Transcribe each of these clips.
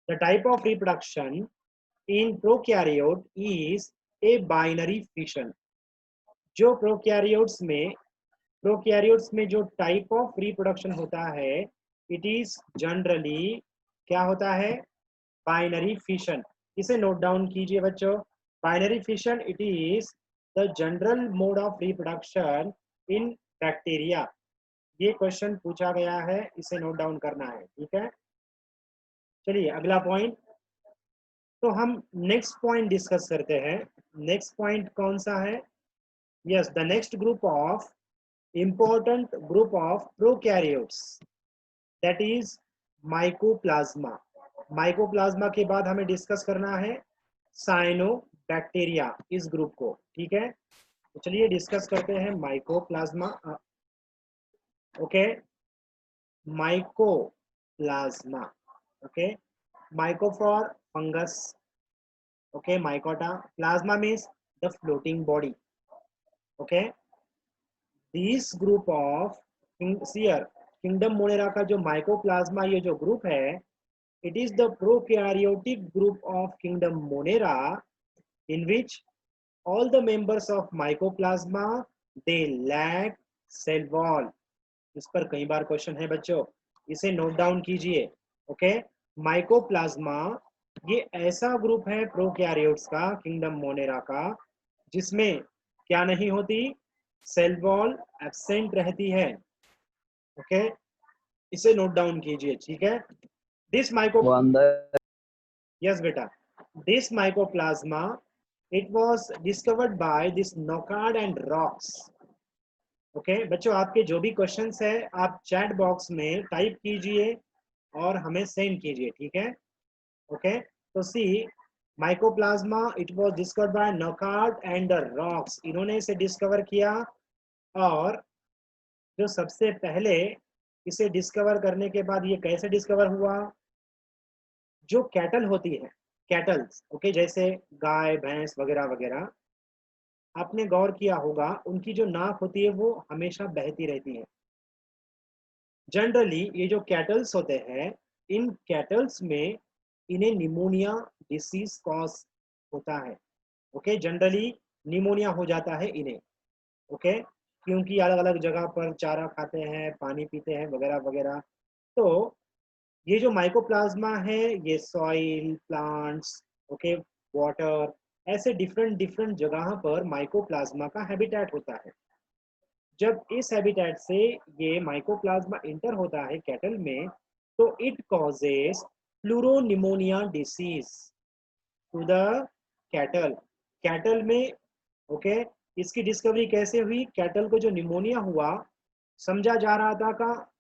the type of reproduction in prokaryote is a binary fission. जो prokaryotes में जो type of reproduction होता है, इट इज जनरली क्या होता है? Binary fission. इसे नोट डाउन कीजिए बच्चों. Binary fission it is the general mode of reproduction in bacteria. ये क्वेश्चन पूछा गया है, इसे नोट डाउन करना है. ठीक है, चलिए अगला पॉइंट. तो हम नेक्स्ट पॉइंट डिस्कस करते हैं. नेक्स्ट पॉइंट कौन सा है? Yes, the next group of important group of prokaryotes, that is mycoplasma. mycoplasma के बाद हमें डिस्कस करना है साइनोबैक्टीरिया, इस ग्रुप को. ठीक है, तो चलिए डिस्कस करते हैं mycoplasma. Okay, mycoplasma. Okay, myco for fungus. Okay, mycota. Plasma means the floating body. Okay, this group of kingdom Monera का जो माइकोप्लाज्मा, ये जो ग्रुप है, it is the prokaryotic group of kingdom Monera in which all the members of mycoplasma they lack cell wall. इस पर कई बार question है बच्चों, इसे नोट डाउन कीजिए. ओके, माइकोप्लाज्मा ये ऐसा ग्रुप है प्रोकैरियोट्स का, किंगडम मोनेरा का, जिसमें क्या नहीं होती? सेल वॉल एब्सेंट रहती है. ओके, इसे नोट डाउन कीजिए. ठीक है, दिस यस बेटा, this mycoplasma it was discovered by this Nocard and Roux. Okay बच्चों, आपके जो भी क्वेश्चंस है आप चैट बॉक्स में टाइप कीजिए और हमें सेंड कीजिए. ठीक है, ओके. तो see, mycoplasma it was discovered by Nocard and the Roux. इन्होंने इसे डिस्कवर किया, और जो सबसे पहले इसे डिस्कवर करने के बाद ये कैसे डिस्कवर हुआ? जो कैटल होती है, कैटल्स, ओके, जैसे गाय भैंस वगैरह वगैरह, आपने गौर किया होगा उनकी जो नाक होती है वो हमेशा बहती रहती है. जनरली ये जो कैटल्स होते हैं, इन कैटल्स में इन्हें निमोनिया डिसीज कॉज होता है. ओके, जनरली निमोनिया हो जाता है इन्हें. ओके, क्योंकि अलग अलग जगह पर चारा खाते हैं, पानी पीते हैं वगैरह वगैरह. तो ये जो माइकोप्लाज्मा है, ये सॉइल, प्लांट्स, ओके, वाटर, ऐसे डिफरेंट डिफरेंट जगह पर माइकोप्लाज्मा का हैबिटेट होता है. जब इस हैबिटेट से ये माइकोप्लाज्मा इंटर होता है कैटल में, तो it causes pleuropneumonia disease to the cattle. Cattle में, ओके, इसकी डिस्कवरी कैसे हुई? कैटल को जो निमोनिया हुआ, समझा जा रहा था का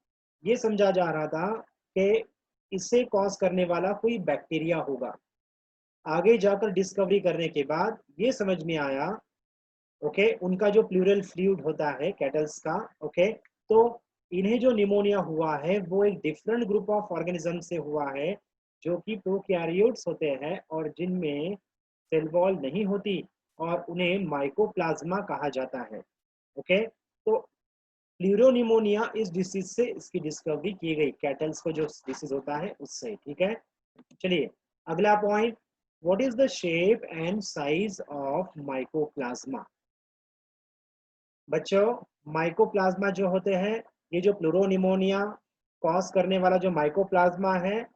ये समझा जा रहा था कि इसे कॉज करने वाला कोई बैक्टीरिया होगा. आगे जाकर डिस्कवरी करने के बाद ये समझ में आया, ओके, उनका जो प्लूरल फ्लूइड होता है कैटल्स का, ओके, तो इन्हें जो निमोनिया हुआ है वो एक डिफरेंट ग्रुप ऑफ ऑर्गेनिज्म से हुआ है, जो कि प्रोकैरियोट्स होते हैं और जिनमें सेल वॉल नहीं होती, और उन्हें माइकोप्लाज्मा कहा जाता है. ओके, तो प्लूरोनिमोनिया इस डिसीज से इसकी डिस्कवरी की गई, कैटल्स को जो डिसीज होता है उससे. ठीक है, चलिए अगला point. What is the shape and size of mycoplasma? बच्चों, माइकोप्लाज्मा जो होते हैं, ये जो प्लूरोनिमोनिया कॉज करने वाला जो माइकोप्लाज्मा है,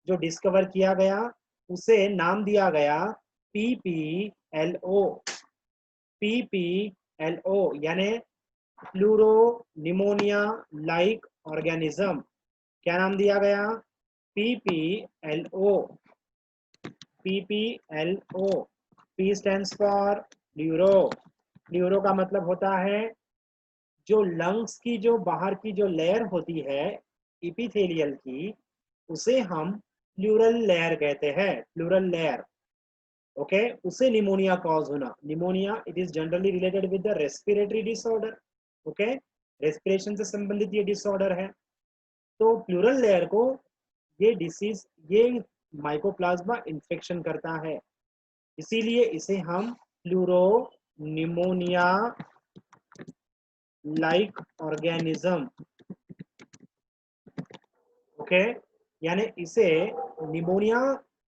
जो डिस्कवर किया गया, उसे नाम दिया गया PPLO. PPLO यानी प्लूरोनिमोनिया लाइक ऑर्गेनिज्म. क्या नाम दिया गया? PPLO. PPLO. P stands for pleuro. Pleuro का मतलब होता है जो लंग्स की जो बाहर की जो लेयर होती है इपिथेलियल की, उसे हम प्लूरल लेयर कहते हैं. प्लूरल लेयर, ओके, उसे निमोनिया कॉज होना. Pneumonia it is generally related with the respiratory disorder. Okay, respiration से संबंधित ये डिसऑर्डर है. तो प्लूरल लेयर को ये डिसीज, ये माइकोप्लाज्मा इन्फेक्शन करता है, इसीलिए इसे हम pleuro pneumonia like organism, okay, यानी इसे pneumonia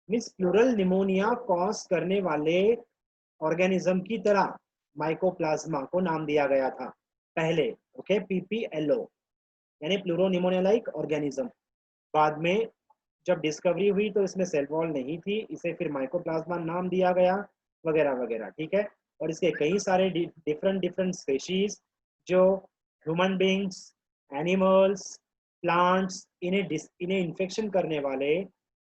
means pleural pneumonia cause करने वाले ऑर्गेनिज्म की तरह माइकोप्लाज्मा को नाम दिया गया था पहले। ओके, पीपीएलओ यानी प्लूरो निमोनिया लाइक ऑर्गेनिज्म। बाद में जब डिस्कवरी हुई तो इसमें सेल वॉल नहीं थी, इसे फिर माइकोप्लाज्मा नाम दिया गया, वगैरह वगैरह। ठीक है, और इसके कई सारे डिफरेंट डिफरेंट स्पेशीज जो ह्यूमन बींग्स, एनिमल्स, प्लांट्स, इन्हें इन्फेक्शन करने वाले,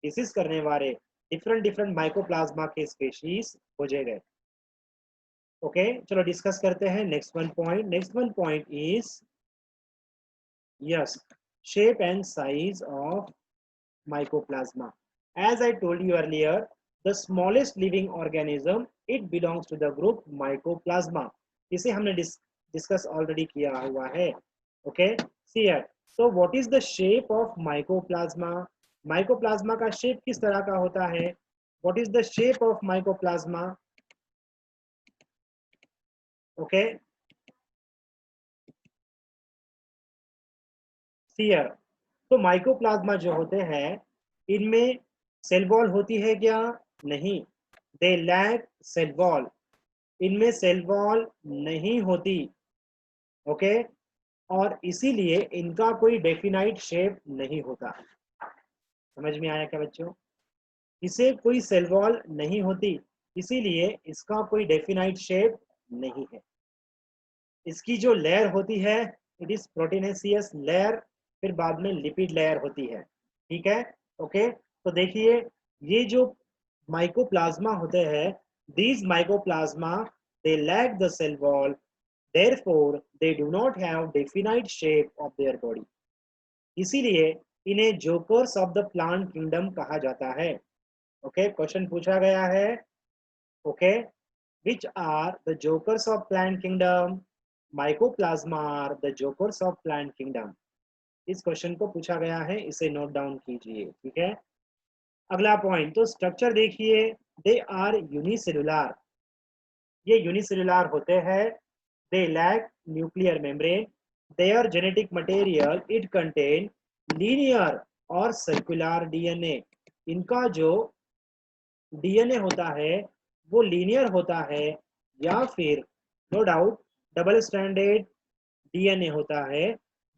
डिसीज करने वाले डिफरेंट डिफरेंट माइकोप्लाज्मा के स्पेशीज खोजे गए। ओके, चलो डिस्कस करते हैं next one point. Next one point is yes, shape and size of mycoplasma. As I told you earlier, the smallest living organism, it belongs to the group mycoplasma. इसे हमने discuss already किया हुआ है। Okay, see here. so what is the shape of mycoplasma? mycoplasma का shape किस तरह का होता है? what is the shape of mycoplasma? Okay, see here. तो माइकोप्लाज्मा जो होते हैं इनमें सेल वॉल होती है क्या? नहीं, दे लैक सेल वॉल, इनमें सेल वॉल नहीं होती। ओके, और इसीलिए इनका कोई डेफिनाइट शेप नहीं होता। समझ में आया क्या बच्चों? इसे कोई सेल वॉल नहीं होती, इसीलिए इसका कोई डेफिनाइट शेप नहीं है। इसकी जो लेयर होती है इट इज प्रोटीनेसियस लेयर, फिर बाद में लिपिड लेयर होती है। ठीक है, ओके। तो देखिए, ये जो माइकोप्लाज्मा होते हैं, these mycoplasma they lack the cell wall, therefore they do not have definite shape of their body. इसीलिए इन्हें jokers of the plant kingdom कहा जाता है। ओके, क्वेश्चन पूछा गया है। Okay, which are the jokers of plant kingdom? Mycoplasma are the jokers of plant kingdom. इस question को पूछा गया है, इसे नोट डाउन कीजिए। ठीक है, अगला पॉइंट, तो स्ट्रक्चर देखिए, दे आर यूनिसेलुलर, ये यूनिसेलुलर होते हैं। They lack nuclear membrane, their genetic material it contain linear और सर्कुलर डीएनए। इनका जो डीएनए होता है वो लीनियर होता है या फिर no doubt double standard DNA होता है।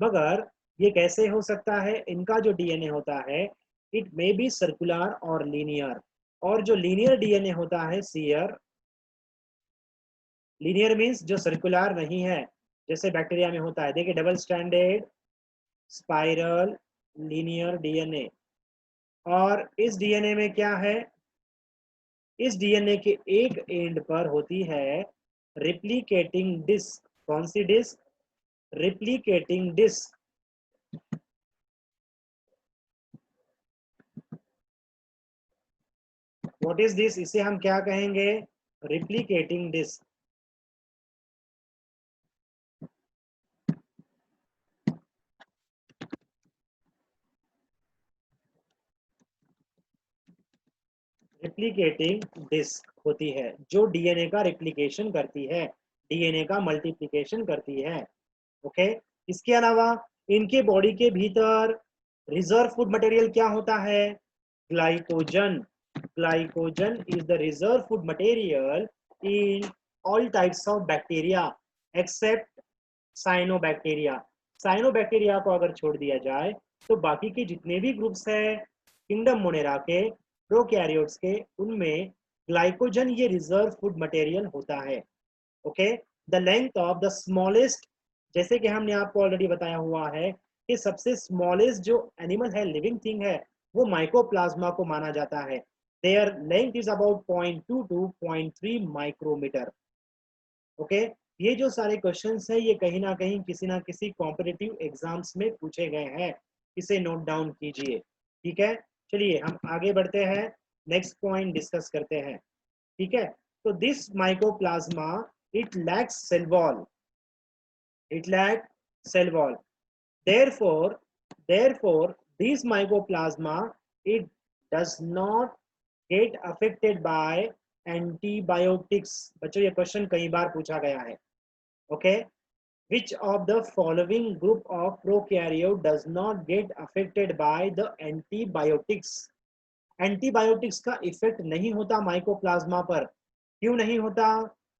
मगर ये कैसे हो सकता है? इनका जो डीएनए होता है इट मे बी सर्कुलर और लीनियर, और जो लीनियर डीएनए होता है सीयर, लीनियर मीन्स जो सर्कुलर नहीं है, जैसे बैक्टीरिया में होता है। देखिए, double standard, spiral, linear DNA. और इस डीएनए में क्या है? इस डीएनए के एक एंड पर होती है रिप्लिकेटिंग डिस्क। कौन सी disc? Replicating disc. What is this? इसे हम क्या कहेंगे? Replicating disc. रिप्लिकेटिंग डिस्क होती है जो डीएनए का रिप्लिकेशन करती है, डीएनए का मल्टीप्लिकेशन करती है। ओके, इसके अलावा इनके बॉडी के भीतर रिजर्व फूड मटेरियल क्या होता है? Glycogen. Glycogen is the reserve food material in all types of bacteria except cyanobacteria. Cyanobacteria को अगर छोड़ दिया जाए तो बाकी के जितने भी ग्रुप्स है किंगडम मोनेरा के, प्रोकैरियोट्स के, उनमें ग्लाइकोजन ये रिजर्व फूड मटेरियल होता है। Okay, the length of the smallest, जैसे कि हमने आपको ऑलरेडी बताया हुआ है कि सबसे स्मॉलेस्ट जो एनिमल है, लिविंग थिंग है, वो माइकोप्लाज्मा को माना जाता है। Their length is about 0.2 to 0.3 micrometre. Okay, ये जो सारे क्वेश्चंस है ये कहीं ना किसी कॉम्पिटिटिव एग्जाम्स में पूछे गए हैं, इसे नोट डाउन कीजिए। ठीक है, चलिए हम आगे बढ़ते हैं, नेक्स्ट पॉइंट डिस्कस करते हैं। ठीक है, तो this mycoplasma it lacks cell wall, it lacks cell wall, therefore this mycoplasma it does not get affected by antibiotics। बच्चों, ये क्वेश्चन कई बार पूछा गया है। Okay, Which of the following group of prokaryote does not get affected by the antibiotics? Antibiotics का effect नहीं होता mycoplasma पर। क्यों नहीं होता?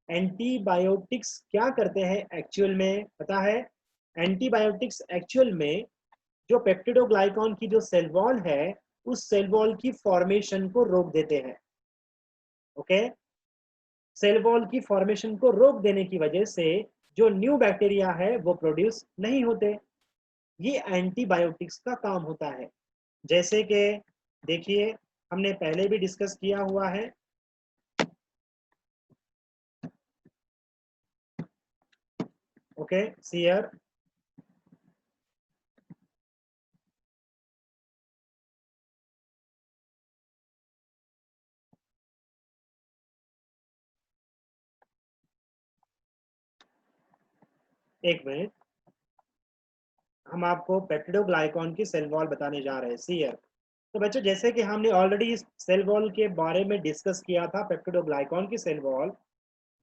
एंटीबायोटिक्स क्या करते हैं एक्चुअल में पता है? एंटीबायोटिक्स एक्चुअल में जो पेप्टिडोग्लाइकॉन की जो सेल वॉल है उस सेल वॉल की फॉर्मेशन को रोक देते हैं। ओके, सेल वॉल की फॉर्मेशन को रोक देने की वजह से जो न्यू बैक्टीरिया है वो प्रोड्यूस नहीं होते। ये एंटीबायोटिक्स का काम होता है। जैसे कि देखिए हमने पहले भी डिस्कस किया हुआ है, ओके सियर एक मिनट, हम आपको पेप्टिडोग्लाइकॉन की सेल वॉल बताने जा रहे हैं सियर। तो बच्चों जैसे कि हमने ऑलरेडी इस सेल वॉल के बारे में डिस्कस किया था, पेप्टिडोग्लाइकॉन की सेल वॉल।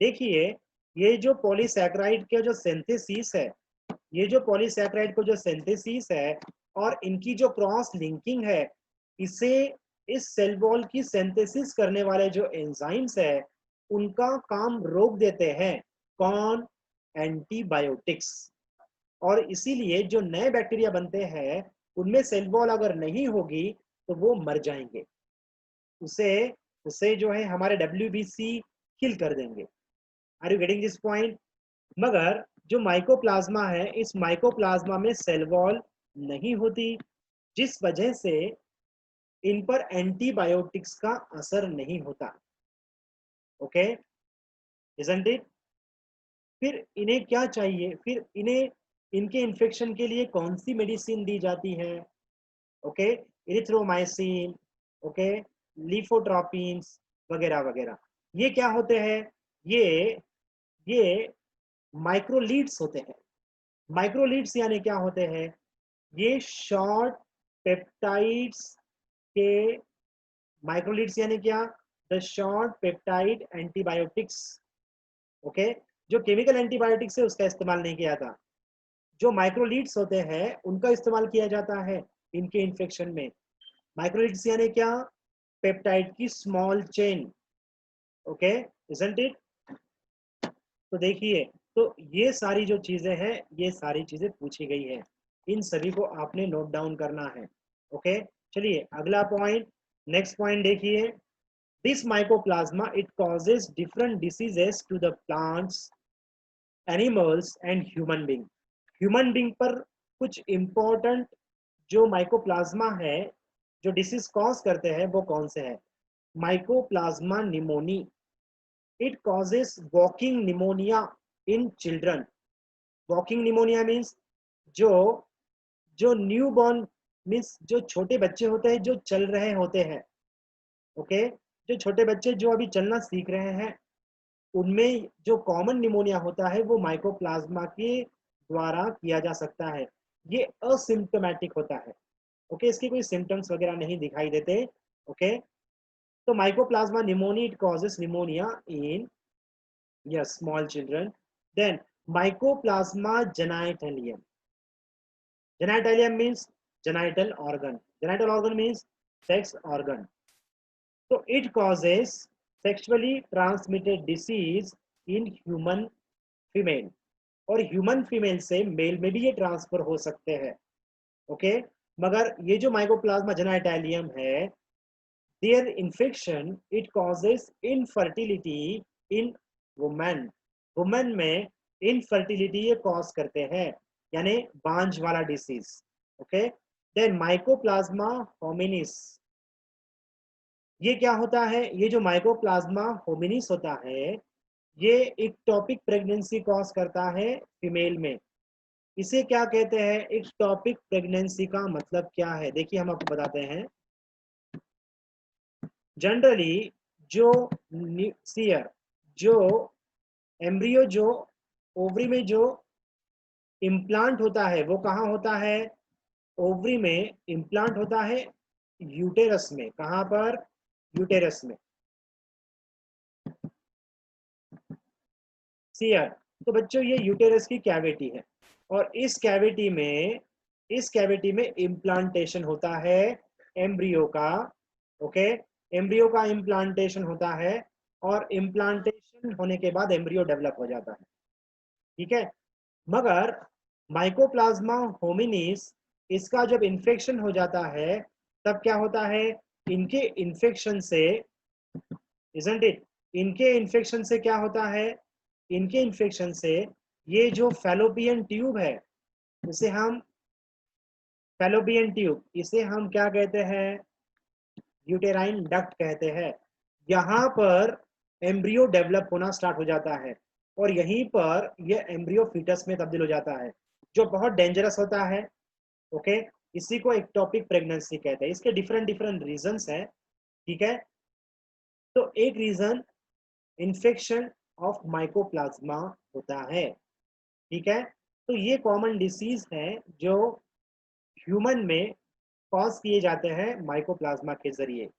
देखिए ये जो पॉलीसैकेराइड का जो सिंथेसिस है, ये जो पॉलीसैकेराइड को जो सिंथेसिस है और इनकी जो क्रॉस लिंकिंग है, इसे इस सेल वॉल की सिंथेसिस करने वाले जो एंजाइम्स है उनका काम रोक देते हैं। कौन? एंटीबायोटिक्स। और इसीलिए जो नए बैक्टीरिया बनते हैं उनमें सेल वॉल अगर नहीं होगी तो वो मर जाएंगे, उसे उसे जो है हमारे WBC किल कर देंगे। Are you getting this point? मगर जो माइकोप्लाज्मा है इस माइकोप्लाज्मा में सेल वॉल नहीं होती, जिस वजह से इन पर एंटीबायोटिक्स का असर नहीं होता। Okay, isn't it? फिर इन्हें क्या चाहिए? फिर इन्हें इनके इन्फेक्शन के लिए कौन सी मेडिसिन दी जाती है? ओके, इरिथ्रोमाइसिन, ओके, लिफोट्रोपिन्स वगैरह वगैरह। ये क्या होते हैं? ये ये माइक्रोलीड्स होते हैं। माइक्रोलीड्स यानी क्या होते हैं? ये शॉर्ट पेप्टाइड्स के, माइक्रोलीड्स यानी क्या? The short peptide antibiotics. Okay, जो केमिकल एंटीबायोटिक्स है उसका इस्तेमाल नहीं किया था, जो माइक्रोलीड्स होते हैं उनका इस्तेमाल किया जाता है इनके इन्फेक्शन में। माइक्रोलीड्स यानी क्या? पेप्टाइड की small chain. Okay, isn't it? तो देखिए, तो ये सारी जो चीजें हैं ये सारी चीजें पूछी गई है, इन सभी को आपने नोट डाउन करना है। ओके, चलिए अगला पॉइंट, नेक्स्ट पॉइंट देखिए। This mycoplasma it causes different diseases to the plants, animals and human being. Human being पर कुछ इंपॉर्टेंट जो माइकोप्लाज्मा है जो डिसीज कॉज करते हैं वो कौन से हैं? Mycoplasma pneumoniae, it causes walking pneumonia in children. Walking pneumonia means जो जो न्यू बॉर्न, मीन्स जो छोटे बच्चे होते हैं जो चल रहे होते हैं। ओके, जो छोटे बच्चे जो अभी चलना सीख रहे हैं उनमें जो कॉमन निमोनिया होता है वो माइकोप्लाज्मा के द्वारा किया जा सकता है। ये असिम्टोमेटिक होता है। ओके, इसके कोई सिम्टम्स वगैरह नहीं दिखाई देते। ओके, तो mycoplasma pneumoniae it causes pneumonia in yes small children. Then mycoplasma genitalium, genitalium means genital organ, genital organ means sex organ. तो it causes sexually transmitted disease in human female, और human female से male में भी ये transfer हो सकते हैं। Okay, मगर ये जो माइकोप्लाज्मा जेनाइटलियम है, their infection it causes infertility in women. Women में इनफर्टिलिटी ये कॉज करते हैं, यानी बांझ वाला disease. Okay, then mycoplasma hominis, ये क्या होता है? ये जो माइकोप्लाज्मा होमिनिस होता है ये इक्टोपिक प्रेगनेंसी कॉज करता है फीमेल में। इसे क्या कहते हैं? इक्टोपिक प्रेगनेंसी का मतलब क्या है देखिए हम आपको बताते हैं। जनरली जो सीयर, जो एम्ब्रियो, जो ओवरी में जो इम्प्लांट होता है वो कहाँ होता है? ओवरी में इम्प्लांट होता है यूटेरस में। कहाँ पर? यूटेरस में। सीयर, तो बच्चों ये यूटेरस की कैविटी है और इस कैविटी में इम्प्लांटेशन होता है एम्ब्रियो का। ओके, एम्ब्रियो का इम्प्लांटेशन होता है और इम्प्लांटेशन होने के बाद एम्ब्रियो डेवलप हो जाता है। ठीक है, मगर माइकोप्लाज्मा होमिनिस इसका जब इन्फेक्शन हो जाता है तब क्या होता है, इनके इन्फेक्शन से, इजंट इट, इनके इन्फेक्शन से क्या होता है, इनके इन्फेक्शन से ये जो फैलोपियन ट्यूब है, इसे हम फैलोपियन ट्यूब, इसे हम क्या कहते हैं, यूटेराइन डक्ट कहते हैं। यहाँ पर एम्ब्रियो डेवलप होना स्टार्ट हो जाता है और यहीं पर यह एम्ब्रियो फीटस में तब्दील हो जाता है, जो बहुत डेंजरस होता है। ओके, इसी को एक्टोपिक प्रेगनेंसी कहते हैं। इसके डिफरेंट डिफरेंट रीजंस है। ठीक है, तो एक रीजन इन्फेक्शन ऑफ माइकोप्लाज्मा होता है। ठीक है, तो ये कॉमन डिसीज है जो ह्यूमन में कॉज किए जाते हैं माइकोप्लाज्मा के जरिए।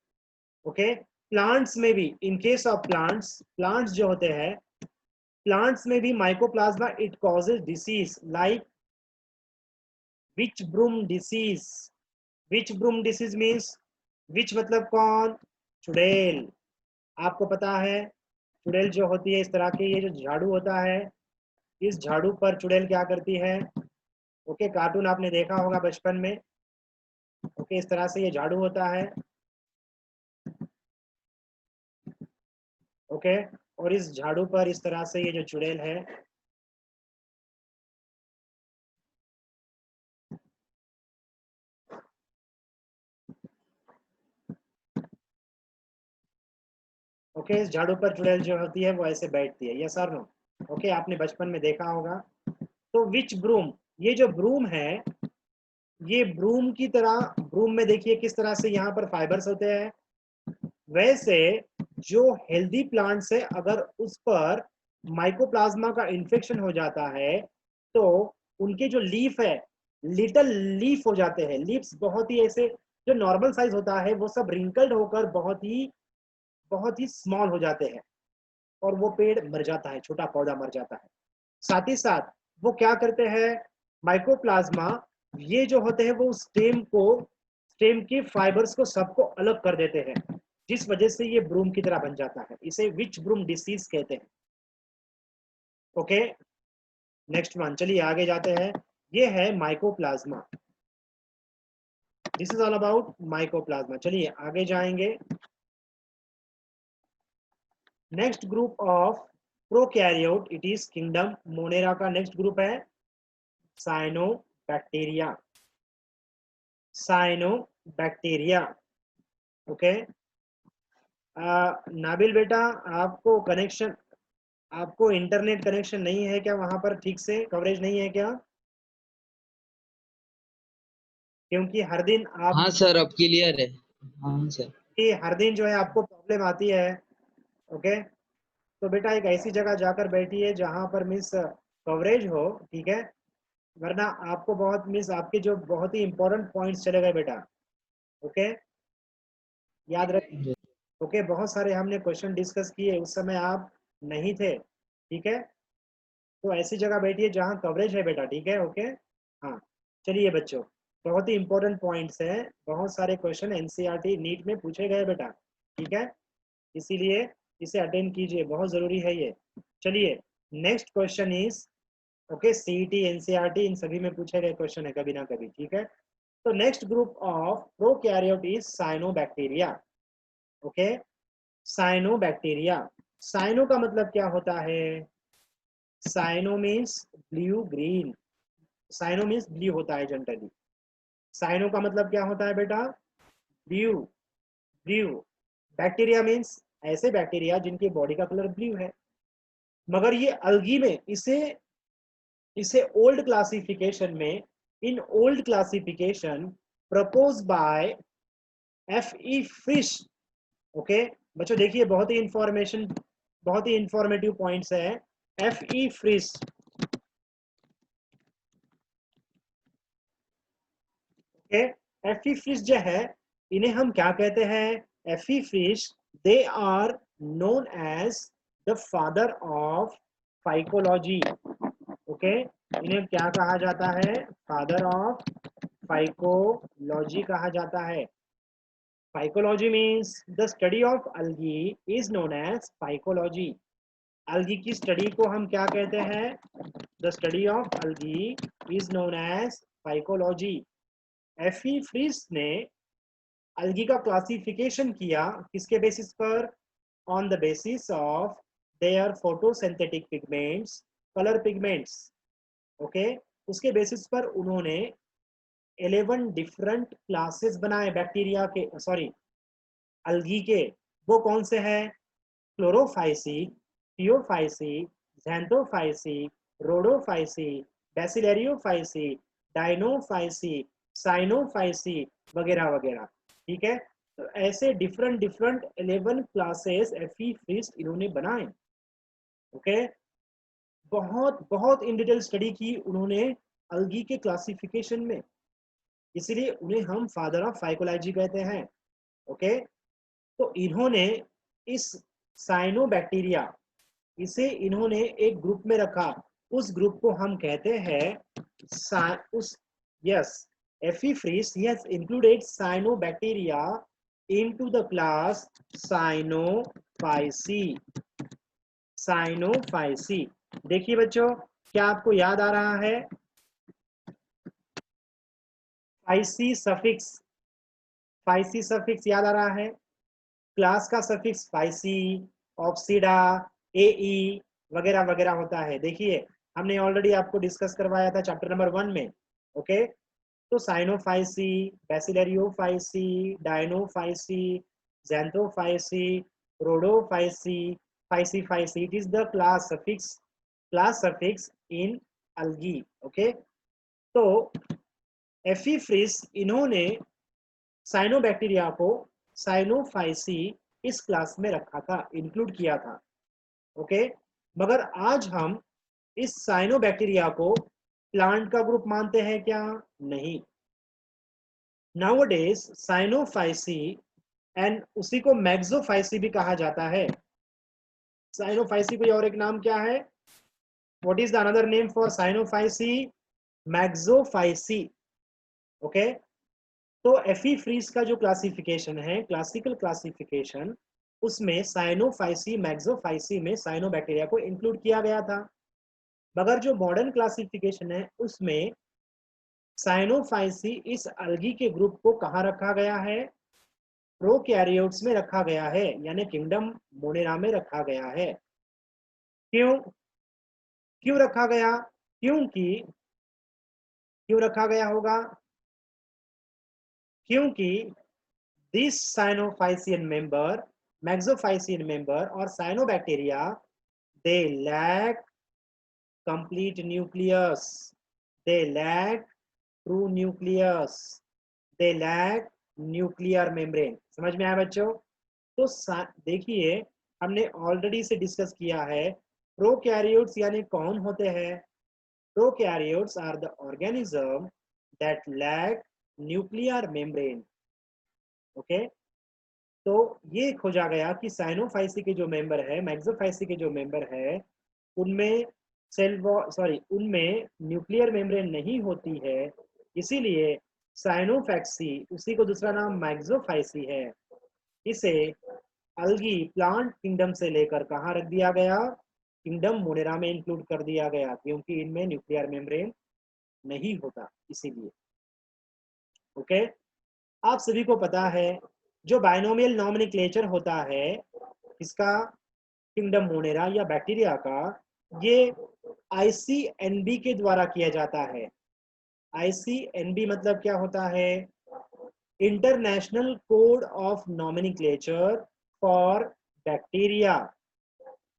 ओके, प्लांट्स में भी, इन केस ऑफ प्लांट्स जो होते हैं, प्लांट्स में भी mycoplasma it causes disease like witch broom disease. Witch broom disease means, witch मतलब कौन, चुड़ैल। आपको पता है चुड़ैल जो होती है इस तरह की, ये जो झाड़ू होता है, इस झाड़ू पर चुड़ैल क्या करती है। ओके, कार्टून आपने देखा होगा बचपन में। ओके, इस तरह से ये झाड़ू होता है। ओके, और इस झाड़ू पर इस तरह से ये जो चुड़ैल है, ओके, इस झाड़ू पर चुड़ैल जो होती है वो ऐसे बैठती है, यस और नो। ओके, आपने बचपन में देखा होगा। तो विच ब्रूम, ये जो ब्रूम है, ये ब्रूम की तरह, ब्रूम में देखिए किस तरह से यहाँ पर फाइबर्स होते हैं। वैसे जो हेल्दी प्लांट्स है, अगर उस पर माइकोप्लाज्मा का इन्फेक्शन हो जाता है तो उनके जो लीफ है, लिटल लीफ हो जाते हैं। लीव्स बहुत ही ऐसे, जो नॉर्मल साइज होता है वो सब रिंकल्ड होकर बहुत ही स्मॉल हो जाते हैं और वो पेड़ मर जाता है, छोटा पौधा मर जाता है। साथ ही साथ वो क्या करते हैं, माइकोप्लाज्मा ये जो होते हैं वो स्टेम के फाइबर्स को सबको अलग कर देते हैं, जिस वजह से ये ब्रूम की तरह बन जाता है। इसे विच ब्रूम डिसीज कहते हैं। ओके, नेक्स्ट वन, चलिए आगे जाते हैं। ये है mycoplasma, this is all about mycoplasma. चलिए आगे जाएंगे। Next group of prokaryote, it is kingdom Monera का नेक्स्ट ग्रुप है साइनोबैक्टीरिया। साइनोबैक्टीरिया। ओके, नाबिल बेटा, आपको कनेक्शन, आपको इंटरनेट कनेक्शन नहीं है क्या, वहां पर ठीक से कवरेज नहीं है क्या? क्योंकि हर दिन आप, हाँ सर, अब क्लियर है। हाँ सर। कि हर दिन जो है आपको प्रॉब्लम आती है। ओके, तो बेटा एक ऐसी जगह जाकर बैठिए जहां पर मिस कवरेज हो। ठीक है, वरना आपको बहुत मिस, आपके जो बहुत ही इंपॉर्टेंट पॉइंट्स चले गए बेटा। ओके, याद रख। ओके, बहुत सारे हमने क्वेश्चन डिस्कस किए, उस समय आप नहीं थे। ठीक है, तो ऐसी जगह बैठिए जहाँ कवरेज है बेटा। ठीक है, ओके। हाँ, चलिए बच्चों, बहुत ही इंपॉर्टेंट पॉइंट्स हैं, बहुत सारे क्वेश्चन एनसीईआरटी नीट में पूछे गए बेटा। ठीक है, इसीलिए इसे अटेंड कीजिए, बहुत जरूरी है ये। चलिए, next question is, okay, CET NCERT इन सभी में पूछे गए क्वेश्चन है कभी ना कभी। ठीक है, तो next group of prokaryote is cyanobacteria. Okay, cyanobacteria. Cyano का मतलब क्या होता है, cyano means blue green. Cyano means blue होता है जनरली। साइनो का मतलब क्या होता है बेटा, ब्लू। ब्लू। बैक्टीरिया मीन्स ऐसे बैक्टीरिया जिनकी बॉडी का कलर ब्लू है। मगर ये अल्गी में, इसे इसे ओल्ड क्लासिफिकेशन में, in old classification propose by F E फिश। ओके बच्चों, देखिए बहुत ही इंफॉर्मेटिव पॉइंट्स है। F E Fritsch, okay, F E फिश जो है, इन्हें हम क्या कहते हैं, एफ ई फिश, they are known as the father of phycology. Okay, इन्हें क्या कहा जाता है? फादर ऑफ फाइकोलॉजी कहा जाता है। Phycology means the study of algae is known as phycology. algae की स्टडी को हम क्या कहते हैं? The study of algae is known as phycology. F E Fritsch ने algae का क्लासिफिकेशन किया किसके बेसिस पर? On the basis of their photosynthetic pigments, colour pigments. Okay, उसके बेसिस पर उन्होंने 11 डिफरेंट क्लासेस बनाए बैक्टीरिया के, सॉरी algae के। वो कौन से हैं? क्लोरोफाइसी, थियोफाइसी, ज़ैंथोफाइसी, रोडोफाइसी, बैसिलेरियोफाइसी, डाइनोफाइसी, साइनोफाइसी वगैरह वगैरह। ठीक है, तो ऐसे डिफरेंट डिफरेंट 11 क्लासेस एफी फ्रिस्ट इन्होंने बनाए। ओके, बहुत बहुत इन डिटेल स्टडी की उन्होंने अलगी के क्लासिफिकेशन में, इसीलिए उन्हें हम फादर ऑफ फाइकोलॉजी कहते हैं। ओके, तो इन्होंने इस साइनोबैक्टीरिया, इसे इन्होंने एक ग्रुप में रखा। उस ग्रुप को हम कहते हैं उस yes F E Fritsch he has included cyanobacteria into the class Cyanophyceae. Cyanophyceae, देखिए बच्चों, क्या आपको याद आ रहा है? फाइसी सफिक्स, फाइसी सफिक्स याद आ रहा है? क्लास का सफिक्स फाइसी, ऑक्सीडा, एई वगैरह वगैरह होता है। देखिए, हमने ऑलरेडी आपको डिस्कस करवाया था चैप्टर नंबर 1 में। ओके, तो Cyanophyceae, Bacillariophyceae, Dinophyceae, Xanthophyceae, Rhodophyceae, phyceae phyceae, it is the class suffix in algae। Okay, तो एफीफ्रिस इन्होंने साइनोबैक्टीरिया को साइनोफाइसी इस क्लास में रखा था, इंक्लूड किया था। ओके, मगर आज हम इस साइनोबैक्टीरिया को प्लांट का ग्रुप मानते हैं क्या? नहीं। नाउअडेज साइनोफाइसी एंड उसी को मैक्सोफाइसी भी कहा जाता है। साइनोफाइसी कोई और एक नाम क्या है? What is the another name for Cyanophyceae? Myxophyceae. Okay, तो एफीफ्रिस का जो क्लासिफिकेशन है, क्लासिकल क्लासिफिकेशन, उसमें साइनोफाइसी मैक्सोफाइसी में साइनोबैक्टीरिया को इंक्लूड किया गया था। मगर जो मॉडर्न क्लासिफिकेशन है उसमें साइनोफाइसी इस अलगी के ग्रुप को कहाँ रखा गया है? प्रोकैरियोट्स में रखा गया है, यानी किंगडम मोनेरा में रखा गया है। क्यों क्यों रखा गया? क्योंकि क्यों रखा गया होगा? क्योंकि दिस साइनोफाइसियन मेंबर, मैक्सोफाइसियन मेंबर और cyanobacteria, they lack complete nucleus, they lack true nucleus, they lack nuclear membrane। समझ में आया बच्चों? तो देखिए, हमने ऑलरेडी से डिस्कस किया है, प्रोकैरियोट्स यानी कौन होते हैं? Prokaryotes are the organism that lack nuclear membrane. Okay, तो ये खोजा गया कि साइनोफाइसी के जो मेंबर है, मैक्सोफाइसी के जो मेंबर है, उनमें उनमें न्यूक्लियर मेम्ब्रेन नहीं होती है, इसीलिए साइनोफैक्सी, उसी को दूसरा नाम मैक्सोफाइसी है, इसे अलगी प्लांट किंगडम से लेकर कहाँ रख दिया गया? किंगडम मोनेरा में इंक्लूड कर दिया गया, क्योंकि इनमें न्यूक्लियर मेम्ब्रेन नहीं होता, इसीलिए। ओके, आप सभी को पता है जो बाइनोमियल नॉमेनक्लेचर होता है इसका, किंगडम मोनेरा या बैक्टीरिया का, ये ICNB के द्वारा किया जाता है। ICNB मतलब क्या होता है? International code of nomenclature for bacteria.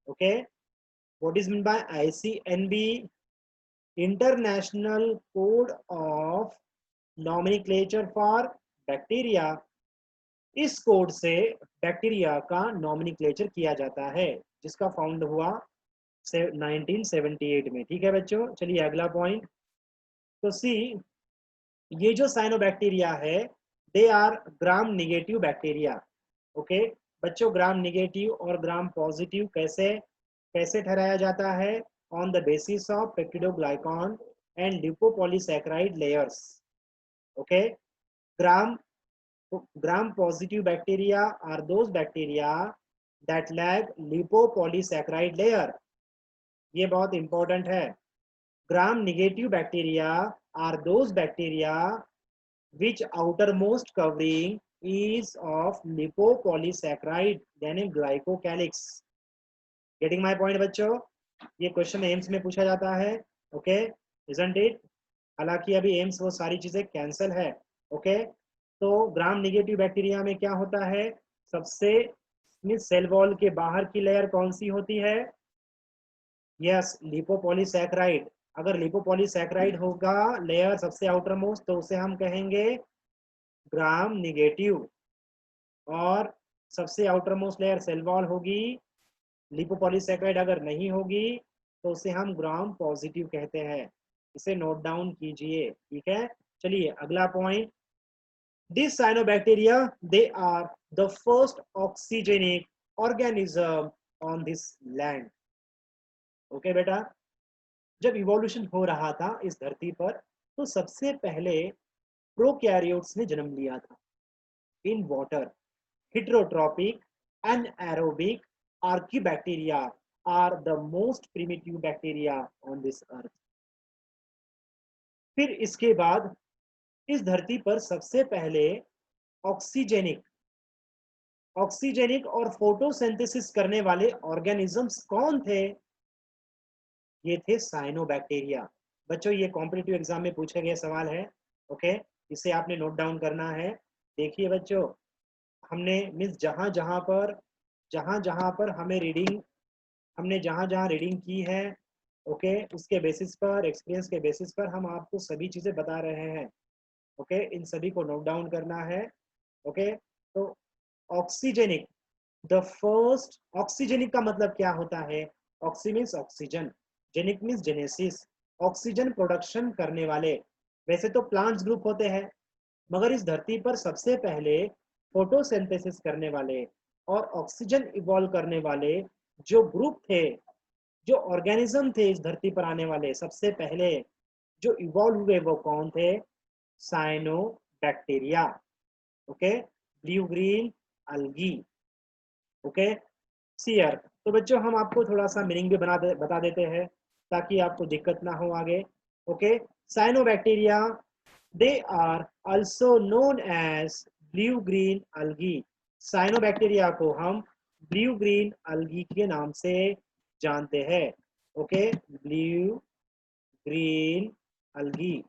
Okay, what is mean bye ICNB? International code of nomenclature for bacteria. इस कोड से बैक्टीरिया का नॉमेनक्लेचर किया जाता है, जिसका फाउंड हुआ 1978 में। ठीक है बच्चों, चलिए अगला पॉइंट। तो सी, ये जो साइनोबैक्टीरिया है, they are gram negative bacteria. Okay बच्चों, ग्राम निगेटिव और ग्राम पॉजिटिव कैसे कैसे ठहराया जाता है? on the basis of peptidoglycan and lipopolysaccharide layers. Okay, gram positive bacteria are those bacteria that lack lipopolysaccharide layer. ये बहुत इंपॉर्टेंट है. gram negative bacteria are those bacteria which outermost covering is of lipopolysaccharide यानी glycocalyx. Getting my point बच्चों? ये question AIIMS में पूछा जाता है. Okay, isn't it? हालांकि अभी एम्स वो सारी चीजें कैंसिल है. ओके, तो ग्राम निगेटिव बैक्टीरिया में क्या होता है? सबसे सेल वॉल के बाहर की लेयर कौन सी होती है? यस, लिपोपॉलीसैकेराइड. अगर लिपोपॉलीसैकेराइड होगा लेयर सबसे आउटर मोस्ट, तो उसे हम कहेंगे ग्राम निगेटिव. और सबसे outermost layer cell wall होगी. लिपोपॉलीसैकेराइड अगर नहीं होगी तो उसे हम ग्राम पॉजिटिव कहते हैं. इसे नोट डाउन कीजिए. ठीक है, चलिए अगला point. These cyanobacteria, they are the first oxygenic organism on this land. Okay बेटा, जब इवोल्यूशन हो रहा था इस धरती पर, तो सबसे पहले प्रोकैरियोट्स ने जन्म लिया था in water. Heterotrophic anaerobic archaebacteria are the most primitive bacteria on this earth. फिर इसके बाद इस धरती पर सबसे पहले ऑक्सीजेनिक और फोटोसिंथेसिस करने वाले ऑर्गेनिजम्स कौन थे? ये थे साइनोबैक्टीरिया. बच्चों, ये कॉम्पिटिटिव एग्जाम में पूछा गया सवाल है. ओके, इसे आपने नोट डाउन करना है. देखिए बच्चों, हमने मीन्स जहां जहां पर हमें रीडिंग, हमने जहां जहां रीडिंग की है, ओके, उसके बेसिस पर, एक्सपीरियंस के बेसिस पर हम आपको सभी चीजें बता रहे हैं. ओके, इन सभी को नोट डाउन करना है. ओके, तो ऑक्सीजेनिक, द फर्स्ट. ऑक्सीजेनिक का मतलब क्या होता है? Oxy means oxygen, genic means genesis, oxygen production करने वाले. वैसे तो प्लांट्स ग्रुप होते हैं, मगर इस धरती पर सबसे पहले फोटोसिंथेसिस करने वाले और ऑक्सीजन इवॉल्व करने वाले जो ग्रुप थे, जो ऑर्गेनिज्म थे इस धरती पर आने वाले, सबसे पहले जो इवॉल्व हुए वो कौन थे? Cyanobacteria. Okay, blue green algae. Okay, सीयर. तो बच्चों, हम आपको थोड़ा सा मीनिंग भी बता देते हैं ताकि आपको दिक्कत ना हो आगे. Okay, cyanobacteria, they are also known as blue green algae. Cyanobacteria को हम ब्लू ग्रीन अलगी के नाम से जानते हैं. Okay, blue green algae.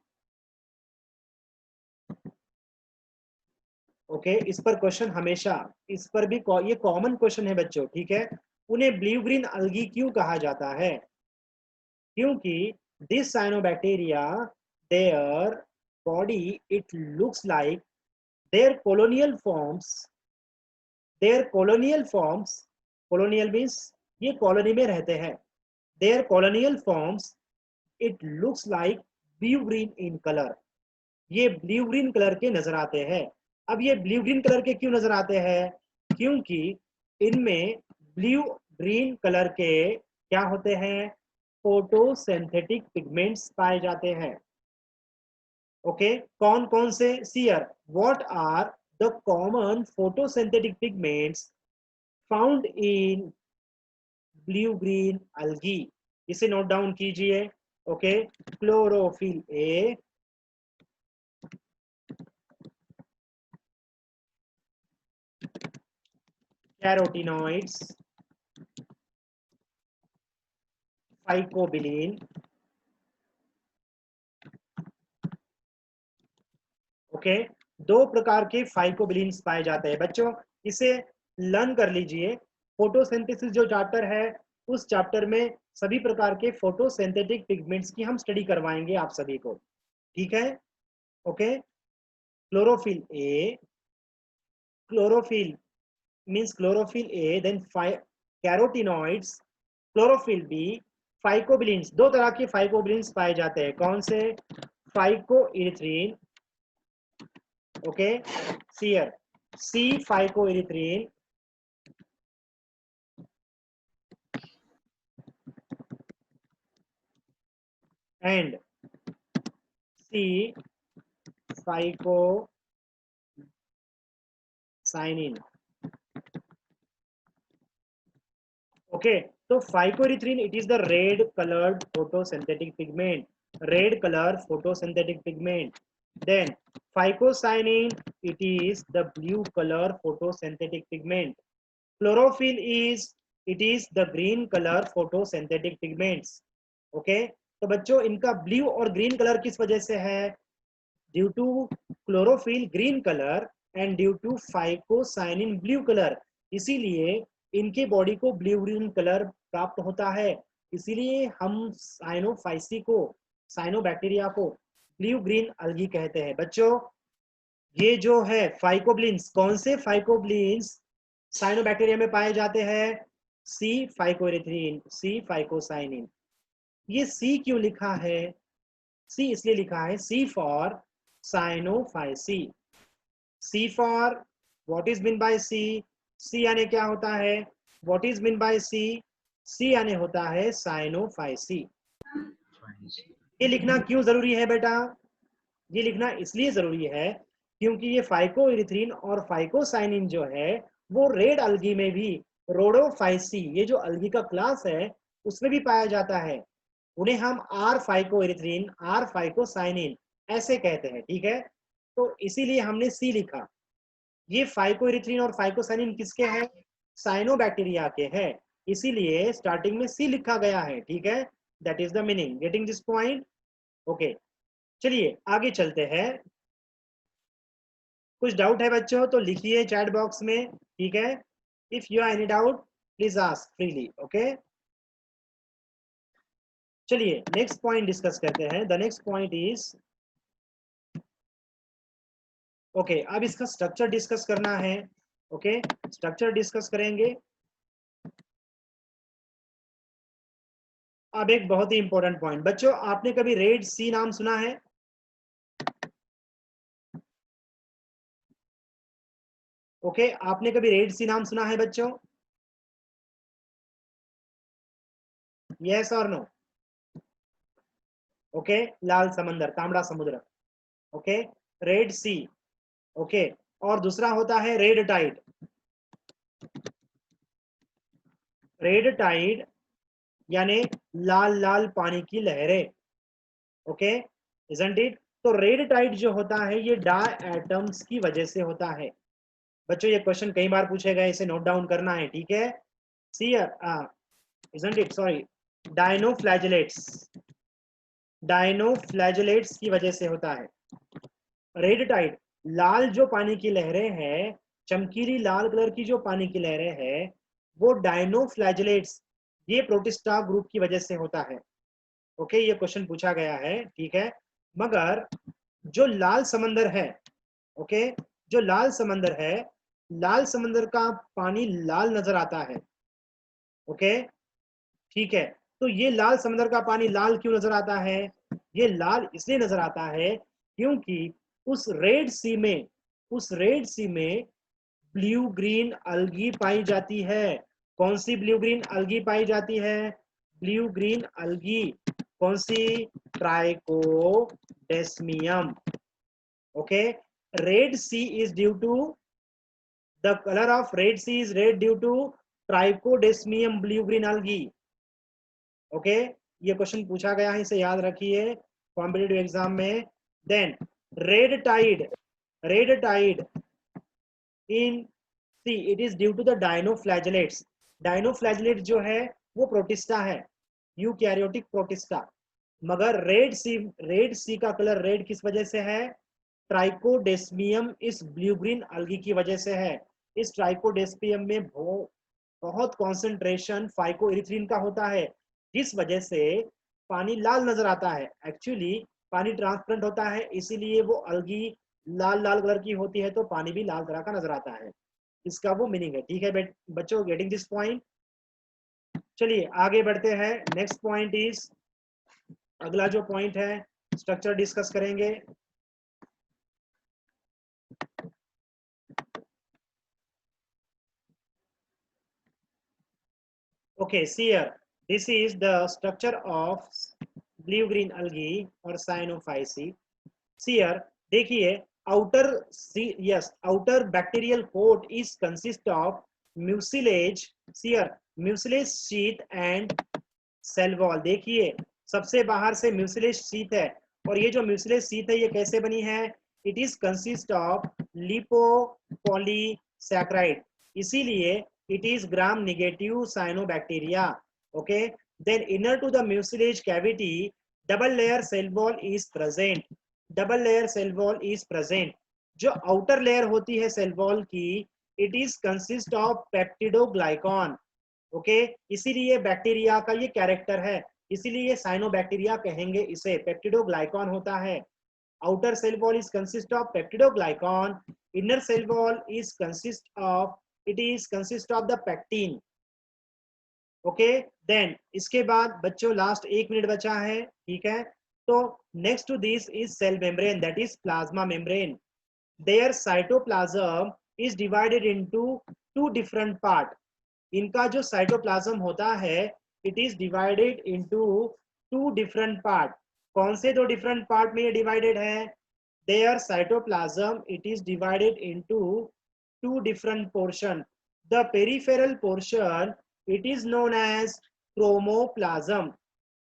Okay, इस पर क्वेश्चन हमेशा, इस पर भी ये कॉमन क्वेश्चन है बच्चों. ठीक है, उन्हें ब्लू ग्रीन अलगी क्यों कहा जाता है? क्योंकि this cyanobacteria, their body, it looks like their colonial forms. Colonial means ये कॉलोनी में रहते हैं. Their colonial forms, it looks like blue green in colour. ये ब्लू ग्रीन कलर के नजर आते हैं. अब ये ब्लू ग्रीन कलर के क्यों नजर आते हैं? क्योंकि इनमें ब्लू ग्रीन कलर के क्या होते हैं? फोटोसिंथेटिक पिगमेंट्स पाए जाते हैं. ओके, कौन कौन से? सीयर, what are the common photosynthetic pigments found in blue green algae? इसे नोट डाउन कीजिए. Okay, chlorophyll a, carotenoids, phycobilin. Okay, दो प्रकार के फाइकोबिलिन्स पाए जाते हैं. बच्चों, इसे लर्न कर लीजिए. फोटोसिंथेसिस जो चैप्टर है, उस चैप्टर में सभी प्रकार के फोटोसिंथेटिक पिगमेंट्स की हम स्टडी करवाएंगे आप सभी को. ठीक है. Okay, chlorophyll a, chlorophyll means chlorophyll a, then carotenoids, chlorophyll b, phycobilins. दो तरह के फाइकोबिलिन्स पाए जाते हैं. कौन से? फाइकोइरिथ्रिन. ओके, सीयर, C phycoerythrin, and C phycocyanin. Okay, so phycoerythrin, it is the red colored photosynthetic pigment. Red color photosynthetic pigment. Then phycocyanin, it is the blue color photosynthetic pigment. Chlorophyll is, it is the green color photosynthetic pigments. Okay, तो बच्चों इनका blue और green colour किस वजह से है? Due to chlorophyll green colour and due to phycocyanin blue colour. इसीलिए इनके बॉडी को ब्लू ग्रीन कलर प्राप्त होता है। इसीलिए हम साइनोफाइसी को, साइनोबैक्टीरिया को ब्लू ग्रीन अलगी कहते हैं। बच्चों ये जो है फाइकोब्लिन्स, कौन से फाइकोब्लिन्स साइनोबैक्टीरिया में पाए जाते हैं? C phycoerythrin, C phycocyanin. ये सी क्यों लिखा है? सी इसलिए लिखा है, C for Cyanophyceae. C for what is mean by C? C यानी क्या होता है? What is mean by C? C यानी होता है साइनोफाइसी। ये लिखना क्यों जरूरी है बेटा? ये लिखना इसलिए जरूरी है क्योंकि ये फाइकोएरिथ्रिन और फाइकोसाइनिन जो है वो रेड अलगी में भी, रोडोफाइसी, ये जो अलगी का क्लास है उसमें भी पाया जाता है। उन्हें हम आर फाइकोएरिथ्रिन, आर फाइकोसाइनिन ऐसे कहते हैं। ठीक है, तो इसीलिए हमने सी लिखा। ये फाइकोएरिथ्रिन और फाइकोसाइनिन किसके हैं? साइनोबैक्टीरिया के हैं। इसीलिए स्टार्टिंग में सी लिखा गया है। ठीक है, that is the meaning. Getting this point? Okay, चलिए आगे चलते हैं। कुछ डाउट है बच्चों तो लिखिए चैट बॉक्स में। ठीक है, if you are any doubt please ask freely. Okay, चलिए नेक्स्ट पॉइंट डिस्कस करते हैं। The next point is, okay, अब इसका स्ट्रक्चर डिस्कस करना है। ओके, स्ट्रक्चर डिस्कस करेंगे। अब एक बहुत ही इंपॉर्टेंट पॉइंट बच्चों, आपने कभी रेड सी नाम सुना है? ओके, आपने कभी रेड सी नाम सुना है बच्चों? यस और नो? ओके, लाल समंदर, तांबड़ा समुद्र। ओके, रेड सी। ओके, और दूसरा होता है रेड टाइड। रेड टाइड यानी लाल लाल पानी की लहरें। Okay, isn't it? तो रेड टाइड जो होता है ये डाई एटम्स की वजह से होता है। बच्चों ये क्वेश्चन कई बार पूछे गए, इसे नोट डाउन करना है। ठीक है, सी इजंट इट, सॉरी, डायनोफ्लैजेलेट्स, डायनोफ्लैजेलेट्स की वजह से होता है। रेड टाइड, लाल जो पानी की लहरें हैं, चमकीली लाल कलर की जो पानी की लहरें हैं, वो डायनोफ्लैजेलेट्स, ये प्रोटिस्टा ग्रुप की वजह से होता है। ओके, ये क्वेश्चन पूछा गया है। ठीक है, मगर जो लाल समंदर है, ओके, जो लाल समंदर है, लाल समंदर का पानी लाल नजर आता है। ओके, ठीक है, तो ये लाल समंदर का पानी लाल क्यों नजर आता है? ये लाल इसलिए नजर आता है क्योंकि उस रेड सी में, उस रेड सी में ब्लू ग्रीन अलगी पाई जाती है। कौन सी ब्लू ग्रीन अलगी पाई जाती है? ब्लू ग्रीन अलगी कौन सी? Trichodesmium. Okay, red sea is due to, the colour of red sea is red due to Trichodesmium blue green algae. Okay, ये क्वेश्चन पूछा गया है, इसे याद रखिए कॉम्पिटिटिव एग्जाम में। Then red tide, red tide in sea, it is due to the dinoflagellates. Dinoflagellate जो है वो प्रोटिस्टा है, यूकैरियोटिक प्रोटिस्टा। मगर रेड सी का कलर रेड किस वजह से है? ट्राइकोडेस्मियम इस ब्लू ग्रीन अलगी की वजह से है। इस ट्राइकोडेस्मियम में बहुत कॉन्सेंट्रेशन फाइकोएरिथ्रिन का होता है, जिस वजह से पानी लाल नजर आता है। एक्चुअली पानी ट्रांसपेरेंट होता है, इसीलिए वो अलगी लाल लाल कलर की होती है, तो पानी भी लाल तरह का नजर आता है। इसका वो मीनिंग है। ठीक है बच्चों, गेटिंग दिस पॉइंट? चलिए आगे बढ़ते हैं। नेक्स्ट पॉइंट इज, अगला जो पॉइंट है स्ट्रक्चर डिस्कस करेंगे। Okay, see here, this is the structure of blue green algae और cyanophyceae. Here देखिए outer yes outer bacterial coat is consist of mucilage. Here mucilage sheath and cell wall. देखिए सबसे बाहर से mucilage sheath है और ये जो mucilage sheath है ये कैसे बनी है? It is consist of lipopolysaccharide. इसीलिए it is gram negative cyanobacteria. Okay, then inner to the mucilage cavity double layer cell wall is present. Double layer cell wall is present. जो outer layer होती है cell wall की, it is consist of peptidoglycan. Okay, इसीलिए bacteria का ये character है, इसीलिए cyanobacteria कहेंगे इसे. पेप्टिडोग्लाइकॉन होता है. Outer cell wall is consist of peptidoglycan, inner cell wall is consist of the pectin. Okay, then इसके बाद बच्चों लास्ट 1 मिनट बचा है, ठीक है. तो next to this is cell membrane, that is plasma membrane. Their cytoplasm is divided into 2 different part. इनका जो cytoplasm होता है it is divided into 2 different part. कौन से 2 different part में ये divided है? Their cytoplasm it is divided into 2 different portion. The peripheral portion it is known as chromoplasm.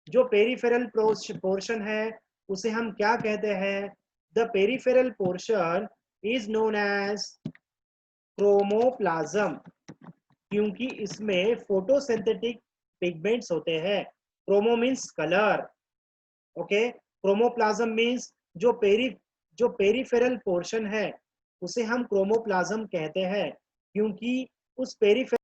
जो पेरिफेरल पोर्शन है उसे हम क्या कहते हैं? The peripheral portion is known as chromoplasm, क्योंकि इसमें फोटोसिंथेटिक पिगमेंट्स होते हैं. Chromo means colour. Okay, chromoplasm means जो पेरिफेरल पोर्शन है उसे हम क्रोमोप्लाज्म कहते हैं, क्योंकि उस पेरिफेरल